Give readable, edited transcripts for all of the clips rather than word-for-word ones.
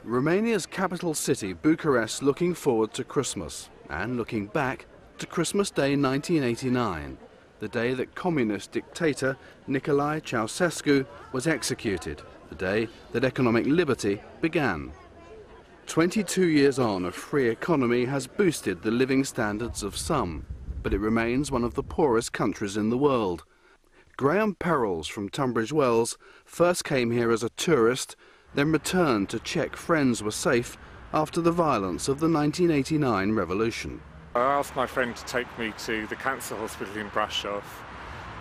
Romania's capital city, Bucharest, looking forward to Christmas and looking back to Christmas Day 1989, the day that communist dictator Nicolae Ceausescu was executed, the day that economic liberty began. 22 years on, a free economy has boosted the living standards of some, but it remains one of the poorest countries in the world. Graham Perrells from Tunbridge Wells first came here as a tourist, then returned to check friends were safe after the violence of the 1989 revolution. I asked my friend to take me to the cancer hospital in Brasov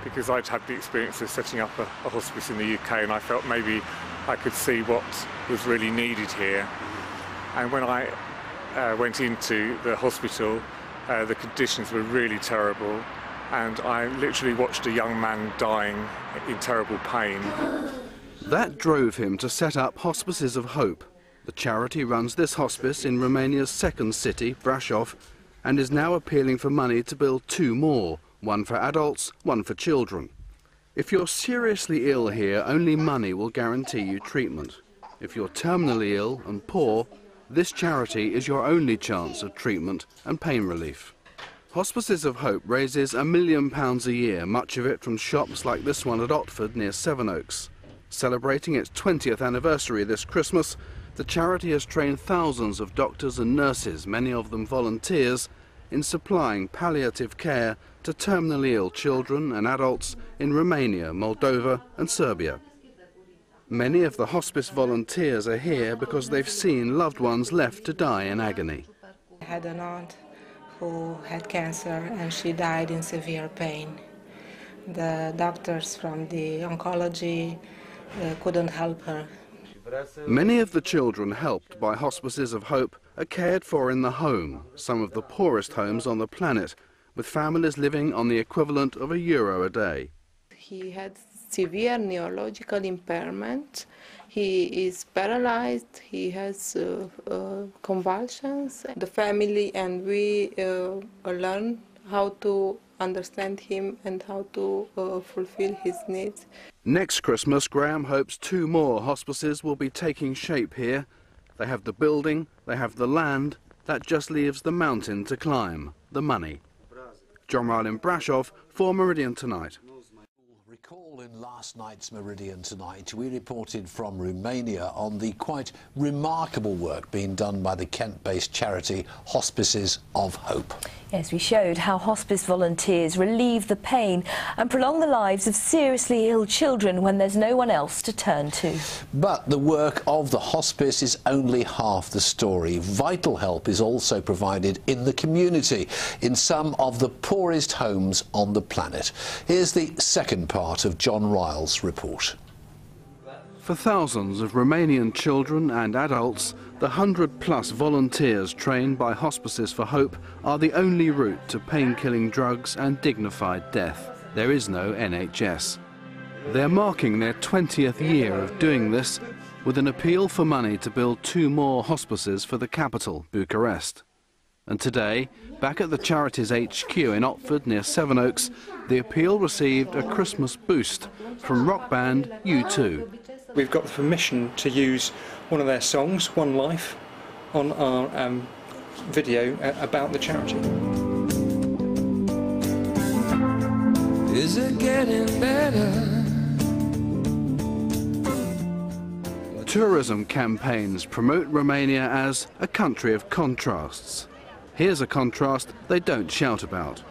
because I'd had the experience of setting up a hospice in the UK, and I felt maybe I could see what was really needed here. And when I went into the hospital, the conditions were really terrible, and I literally watched a young man dying in terrible pain. That drove him to set up Hospices of Hope. The charity runs this hospice in Romania's second city, Brasov, and is now appealing for money to build 2 more, one for adults, one for children. If you're seriously ill here, only money will guarantee you treatment. If you're terminally ill and poor, this charity is your only chance of treatment and pain relief. Hospices of Hope raises £1 million a year, much of it from shops like this one at Otford near Sevenoaks. Celebrating its 20th anniversary this Christmas, the charity has trained thousands of doctors and nurses, many of them volunteers, in supplying palliative care to terminally ill children and adults in Romania, Moldova and Serbia. Many of the hospice volunteers are here because they've seen loved ones left to die in agony. I had an aunt who had cancer and she died in severe pain. The doctors from the oncology couldn't help her. Many of the children helped by Hospices of Hope are cared for in the home, some of the poorest homes on the planet, with families living on the equivalent of €1 a day. He had severe neurological impairment. He is paralyzed. He has convulsions. The family and we learn how to understand him and how to fulfill his needs. Next Christmas, Graham hopes 2 more hospices will be taking shape here. They have the building, they have the land, that just leaves the mountain to climb, the money. John Ryle in Brasov for Meridian Tonight. Recall in last night's Meridian Tonight, we reported from Romania on the quite remarkable work being done by the Kent-based charity Hospices of Hope. Yes, we showed how hospice volunteers relieve the pain and prolong the lives of seriously ill children when there's no one else to turn to. But the work of the hospice is only half the story. Vital help is also provided in the community, in some of the poorest homes on the planet. Here's the second part of John Ryle's report. For thousands of Romanian children and adults, the 100+ volunteers trained by Hospices for Hope are the only route to pain-killing drugs and dignified death. There is no NHS. They're marking their 20th year of doing this with an appeal for money to build 2 more hospices for the capital, Bucharest. And today, back at the charity's HQ in Otford near Sevenoaks, the appeal received a Christmas boost from rock band U2. We've got the permission to use one of their songs, One Life, on our video about the charity. Is it getting better? Tourism campaigns promote Romania as a country of contrasts. Here's a contrast they don't shout about.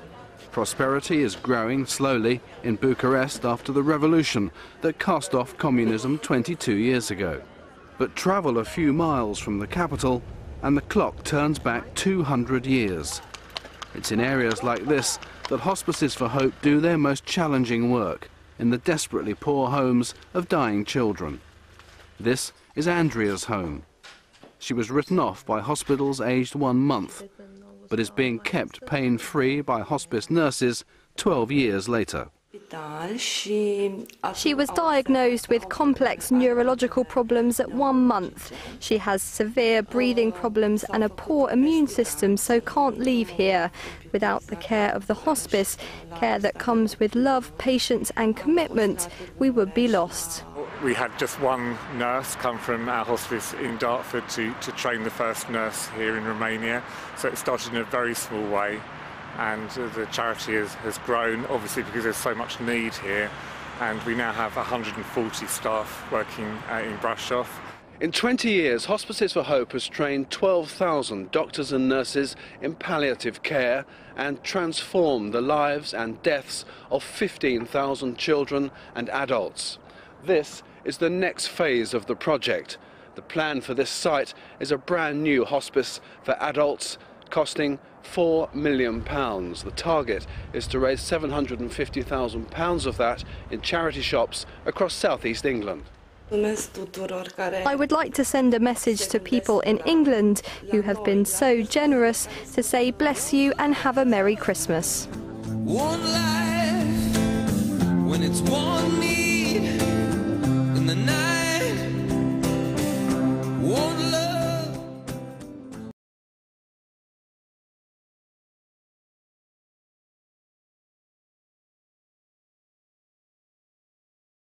Prosperity is growing slowly in Bucharest after the revolution that cast off communism 22 years ago. But travel a few miles from the capital and the clock turns back 200 years. It's in areas like this that Hospices for Hope do their most challenging work, in the desperately poor homes of dying children. This is Andrea's home. She was written off by hospitals aged 1 month, but is being kept pain-free by hospice nurses 12 years later. She was diagnosed with complex neurological problems at 1 month. She has severe breathing problems and a poor immune system, so can't leave here. Without the care of the hospice, care that comes with love, patience and commitment, we would be lost. We had just one nurse come from our hospice in Dartford to train the first nurse here in Romania. So it started in a very small way, and the charity has grown, obviously because there's so much need here, and we now have 140 staff working in Brasov. In 20 years, Hospices for Hope has trained 12,000 doctors and nurses in palliative care and transformed the lives and deaths of 15,000 children and adults. This is the next phase of the project. The plan for this site is a brand new hospice for adults costing £4 million. The target is to raise £750,000 of that in charity shops across southeast England. I would like to send a message to people in England who have been so generous to say bless you and have a Merry Christmas. One life.